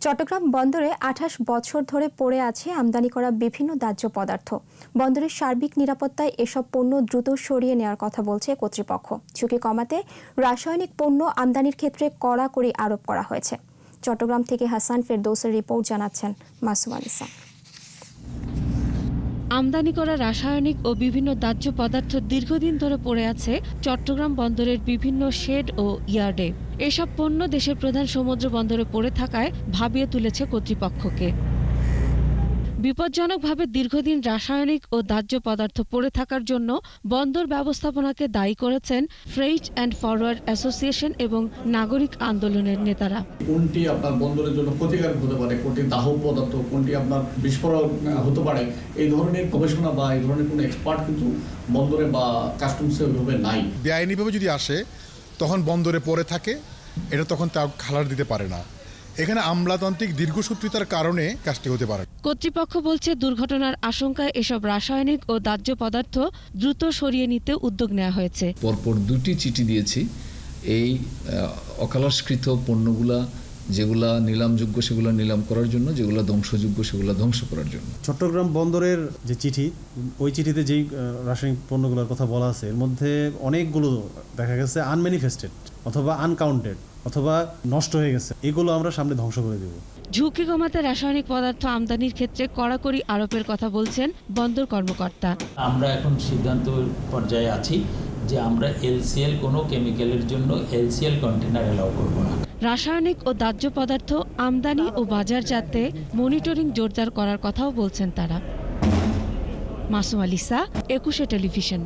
চট্টগ্রাম বন্দরে ২৮ বছর ধরে পড়ে আছে আমদানি করা বিভিন্ন দাহ্য পদার্থ। বন্দরের সার্বিক নিরাপত্তায় এসব পণ্য দ্রুত সরিয়ে নেওয়ার কথা বলছে কর্তৃপক্ষ। ঝুঁকি কমাতে রাসায়নিক পণ্য আমদানির ক্ষেত্রে কড়াকড়ি আরোপ করা হয়েছে। চট্টগ্রাম থেকে হাসান ফেরদৌসের রিপোর্ট, জানাচ্ছেন মাসুম আলিসা। আমদানি করা রাসায়নিক ও বিভিন্ন দাহ্য পদার্থ দীর্ঘদিন ধরে পড়ে আছে চট্টগ্রাম বন্দরের বিভিন্ন শেড ও ইয়ার্ডে। এসব পণ্য দেশের প্রধান সমুদ্র বন্দরে পড়ে থাকায় ভাবিয়ে তুলেছে কর্তৃপক্ষকে। বিপজ্জনকভাবে দীর্ঘদিন রাসায়নিক ও দাহ্য পদার্থ পড়ে থাকার জন্য বন্দর ব্যবস্থাপনাকে দায়ী করেছেন ফ্রেইট অ্যান্ড ফরওয়ার্ড অ্যাসোসিয়েশন এবং নাগরিক আন্দোলনের নেতারা। কোনটি আপনার বন্দরের জন্য ক্ষতিকারক হতে পারে, কোনটি দাহ্য পদার্থ, কোনটি আপনার বিস্ফোরক হতে পারে, এই ধরনের গবেষণা বা এই ধরনের কোনো এক্সপার্ট কিন্তু বন্দরে বা কাস্টমসে ওইভাবে নাই। বেআইনিভাবে যদি আসে তখন বন্দরে পড়ে থাকে, এটা তখন তা খালার দিতে পারে না। এখানে আমলাতান্ত্রিক দীর্ঘসূত্রিতার কারণে কাজটি হতে পারে। কর্তৃপক্ষ বলছে দুর্ঘটনার আশঙ্কায় এসব রাসায়নিক ও দাহ্য পদার্থ দ্রুত সরিয়ে নিতে উদ্যোগ নেওয়া হয়েছে। পরপর 2টি চিঠি দিয়েছি এই অকালস্কৃত পণ্যগুলা যেগুলা নিলামযোগ্য সেগুলো নিলাম করার জন্য, যেগুলো ধ্বংসযোগ্য সেগুলো ধ্বংস করার জন্য। চট্টগ্রাম বন্দরের যে চিঠি, ওই চিঠিতে যেই রাসায়নিক পণ্যগুলোর কথা বলা আছে এর মধ্যে অনেকগুলো দেখা গেছে আনম্যানিফেস্টেড অথবা আনকাউন্টেড অথবা নষ্ট হয়ে গেছে। এগুলো আমরা সামনে ধ্বংস করে দেব। ঝুঁকি কমাতে রাসায়নিক পদার্থ আমদানির ক্ষেত্রে কড়াকড়ি আরোপের কথা বলছেন বন্দর কর্মকর্তা। আমরা এখন সিদ্ধান্ত পর্যায়ে আছি যে আমরা এলসিএল কোনো কেমিক্যালের জন্য এলসিএল কন্টেনার এলাও করব না। রাসায়নিক ও দাহ্য পদার্থ আমদানি ও বাজারজাতে মনিটরিং জোরদার করার কথাও বলছেন তারা। মাসুম আলিসা, 21 টেলিভিশন।